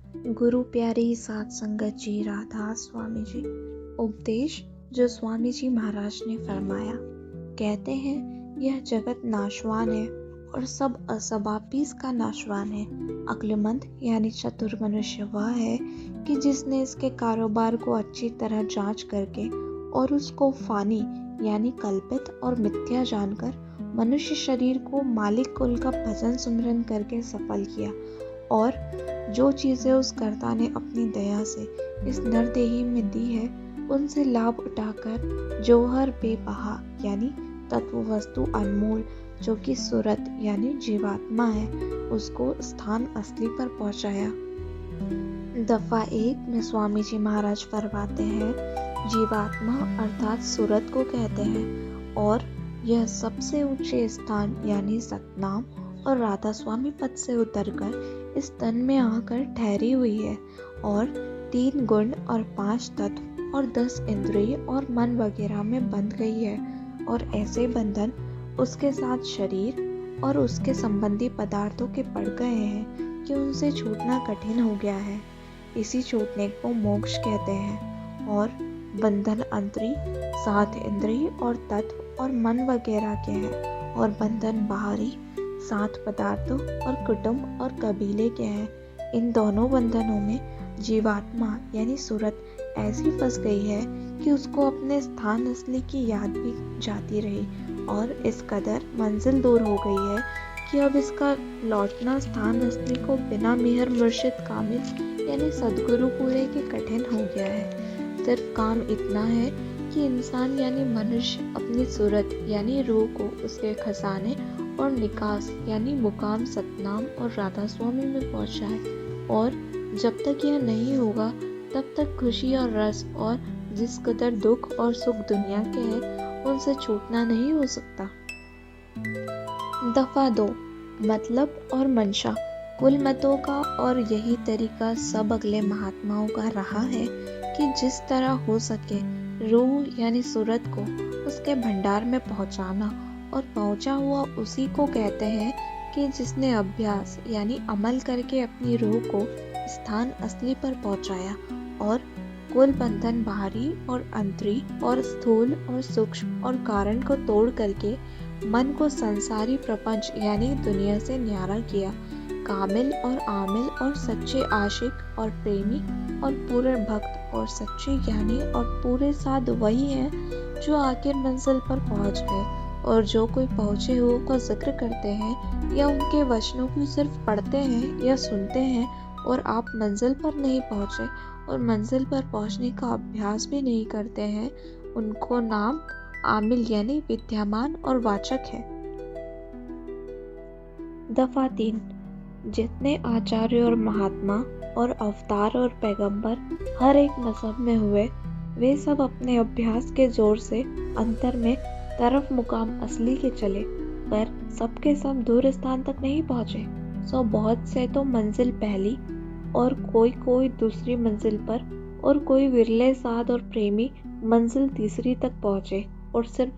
गुरु प्यारी सात संगत जी राधा स्वामी जी। उपदेश जो स्वामी जी महाराज ने फरमाया। कहते हैं यह जगत नाशवान है और सब असबाबी इसका नाशवान है। अक्लमंद यानी चतुर मनुष्य वह है कि जिसने इसके कारोबार को अच्छी तरह जांच करके और उसको फानी यानी कल्पित और मिथ्या जानकर मनुष्य शरीर को मालिक कुल का भजन सुमरन करके सफल किया, और जो चीज़ें उस कर्ता ने अपनी दया से इस नरदेही में दी है उनसे लाभ उठाकर जौहर बेबहा यानी तत्व वस्तु अनमोल जो कि सूरत यानी जीवात्मा है उसको स्थान असली पर पहुंचाया। दफा 1 में स्वामी जी महाराज फरमाते हैं जीवात्मा अर्थात सूरत को कहते हैं, और यह सबसे ऊंचे स्थान यानी सतनाम और राधा स्वामी पद से उतरकर इस तन में आकर ठहरी हुई है, और 3 गुण और 5 तत्व और 10 इंद्रिय और मन वगैरह में बंध गई है, और ऐसे बंधन उसके साथ शरीर और उसके संबंधी पदार्थों के पड़ गए हैं कि उनसे छूटना कठिन हो गया है। इसी छूटने को मोक्ष कहते हैं। और बंधन अंतरी 7 इंद्रिय और तत्व और मन वगैरह के हैं, और बंधन बाहरी 7 पदार्थों और कुटुंब और कबीले के हैं। इन दोनों बंधनों में जीवात्मा यानी सूरत ऐसी फंस गई है कि उसको अपने स्थान असली की याद भी जाती रही, और इस कदर मंजिल दूर हो गई है कि अब इसका लौटना स्थान असली को बिना मेहर मुर्शिद कामिल यानी सदगुरु पूरे के कठिन हो गया है। सिर्फ काम इतना है कि इंसान यानी मनुष्य अपनी सूरत यानी रूह को उसके खजाने और निकास यानी मुकाम सतनाम और राधा स्वामी में पहुंचाए, और जब तक यह नहीं होगा तब तक खुशी और रस और जिस कदर दुख और सुख दुनिया के हैं उनसे छूटना नहीं हो सकता। दफा 2 मतलब और मंशा कुल मतों का, और यही तरीका सब अगले महात्माओं का रहा है कि जिस तरह हो सके रूह यानी सूरत को उसके भंडार में पहुंचाना, और पहुंचा हुआ उसी को कहते हैं कि जिसने अभ्यास यानी अमल करके अपनी रूह को स्थान असली पर पहुंचाया, और कुल बंधन बाहरी और अंतरी और स्थूल और सूक्ष्म और कारण को तोड़ करके मन को संसारी प्रपंच यानी दुनिया से न्यारा किया। कामिल और आमिल और सच्चे आशिक और प्रेमी और पूरे भक्त और सच्चे ज्ञानी और पूरे साधु वही हैं जो आखिर मंजिल पर पहुंच गए, और जो कोई पहुंचे हुए को जिक्र करते हैं या उनके वचनों को सिर्फ पढ़ते हैं या सुनते हैं, और आप मंजिल पर नहीं पहुंचे और मंजिल पर पहुंचने का अभ्यास भी नहीं करते हैं, उनको नाम आमिल यानी विद्यमान और वाचक है। दफा 3 जितने आचार्य और महात्मा और अवतार और पैगंबर हर एक मजहब में हुए, वे सब अपने अभ्यास के जोर से अंतर में तरफ मुकाम असली के चले, पर सबके सब दूर स्थान तक नहीं पहुँचे। सो बहुत से तो मंजिल पहली और कोई दूसरी मंजिल पर, और कोई विरले साध और प्रेमी मंजिल तीसरी तक पहुँचे, और सिर्फ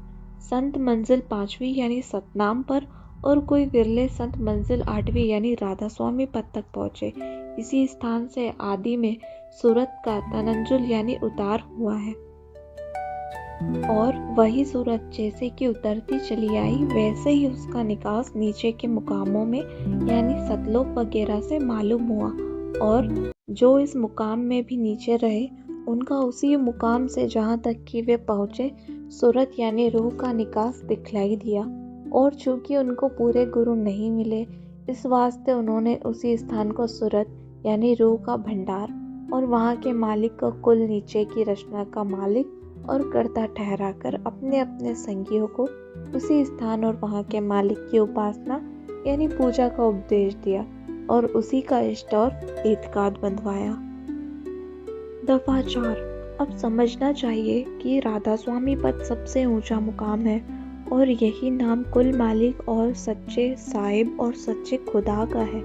संत मंजिल 5वीं यानी सतनाम पर, और कोई विरले संत मंजिल 8वीं यानी राधा स्वामी पद तक पहुँचे। इसी स्थान से आदि में सूरत का तनंजुल यानी उतार हुआ है, और वही सूरत जैसे कि उतरती चली आई वैसे ही उसका निकास नीचे के मुकामों में यानी सतलोक वगैरह से मालूम हुआ, और जो इस मुकाम में भी नीचे रहे उनका उसी मुकाम से जहाँ तक कि वे पहुँचे सूरत यानी रूह का निकास दिखलाई दिया। और चूंकि उनको पूरे गुरु नहीं मिले, इस वास्ते उन्होंने उसी स्थान को सूरत यानी रूह का भंडार और वहाँ के मालिक को कुल नीचे की रचना का मालिक और कर्ता ठहराकर अपने अपने संगियों को उसी स्थान और वहाँ के मालिक की उपासना यानी पूजा का उपदेश दिया, और उसी का इष्ट और एतकाद बंधवाया। दफा 4 अब समझना चाहिए कि राधा स्वामी पद सबसे ऊंचा मुकाम है, और यही नाम कुल मालिक और सच्चे साहिब और सच्चे खुदा का है,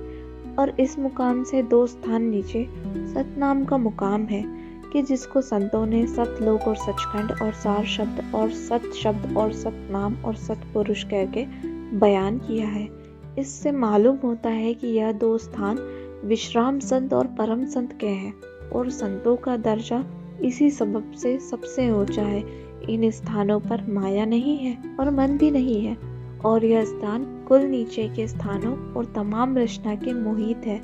और इस मुकाम से 2 स्थान नीचे सतनाम का मुकाम है कि जिसको संतों ने सतलोक और सचखंड और सार शब्द और सत शब्द और सतनाम और सतपुरुष कह के बयान किया है। इससे मालूम होता है कि यह 2 स्थान विश्राम संत और परम संत के हैं और संतों का दर्जा इसी सबब से सबसे ऊंचा है। इन स्थानों पर माया नहीं है और मन भी नहीं है और यह स्थान कुल नीचे के स्थानों और तमाम रचना के मोहित है,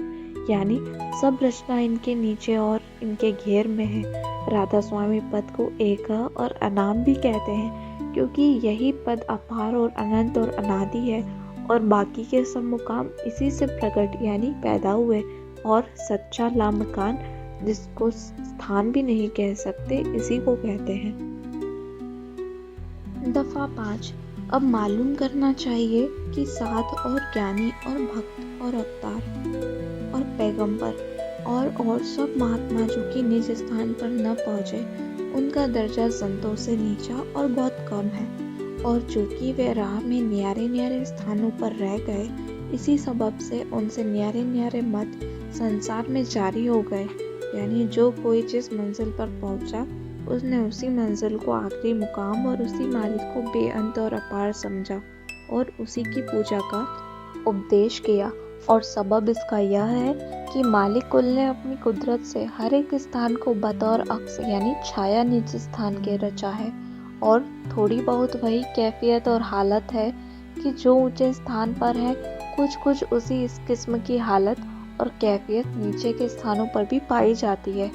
यानी सब रचना इनके नीचे और इनके घेर में है। राधा स्वामी पद को एक और अनाम भी कहते हैं क्योंकि यही पद अपार और अनंत और अनादि है और बाकी के सब मुकाम इसी से प्रकट यानी पैदा हुए। और सच्चा लामकान जिसको स्थान भी नहीं कह सकते इसी को कहते हैं। दफा 5। अब मालूम करना चाहिए कि साध और ज्ञानी और भक्त और अवतार और पैगंबर और सब महात्मा जो कि निज स्थान पर न पहुँचे उनका दर्जा संतों से नीचा और बहुत कम है, और चूंकि वे राह में न्यारे न्यारे स्थानों पर रह गए इसी सबब से उनसे न्यारे न्यारे मत संसार में जारी हो गए, यानी जो कोई जिस मंजिल पर पहुंचा उसने उसी मंजिल को आखिरी मुकाम और उसी मालिक को बेअंत और अपार समझा और उसी की पूजा का उपदेश किया। और सबब इसका यह है कि मालिक कुल ने अपनी कुदरत से हर एक स्थान को बतौर अक्स यानी छाया निज स्थान के रचा है, और थोड़ी बहुत वही कैफियत और हालत है कि जो ऊंचे स्थान पर है कुछ कुछ उसी इस किस्म की हालत और कैफियत नीचे के स्थानों पर भी पाई जाती है।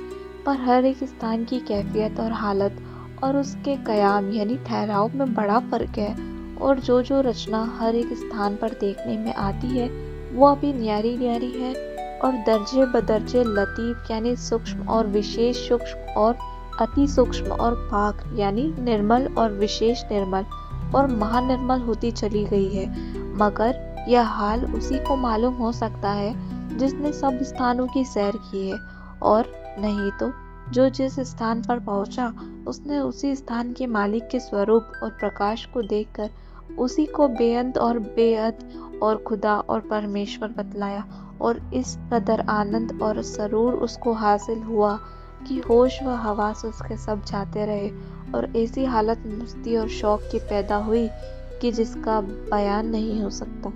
पर हर एक स्थान की कैफियत और हालत और उसके कयाम यानी ठहराव में बड़ा फर्क है, और जो रचना हर एक स्थान पर देखने में आती है वो अभी न्यारी न्यारी है और दर्जे बदर्जे लतीफ यानी सूक्ष्म और विशेष सूक्ष्म और अति सूक्ष्म और पाक यानी निर्मल और विशेष निर्मल और महानिर्मल होती चली गई है। मगर यह हाल उसी को मालूम हो सकता है जिसने सब स्थानों की सैर की है, और नहीं तो जो जिस स्थान पर पहुंचा उसने उसी स्थान के मालिक के स्वरूप और प्रकाश को देखकर उसी को बेअंत और बेअद और खुदा और परमेश्वर बतलाया, और इस कदर आनंद और सरूर उसको हासिल हुआ कि होश व हवास उसके सब जाते रहे, और ऐसी हालत मस्ती और शौक की पैदा हुई कि जिसका बयान नहीं हो सकता।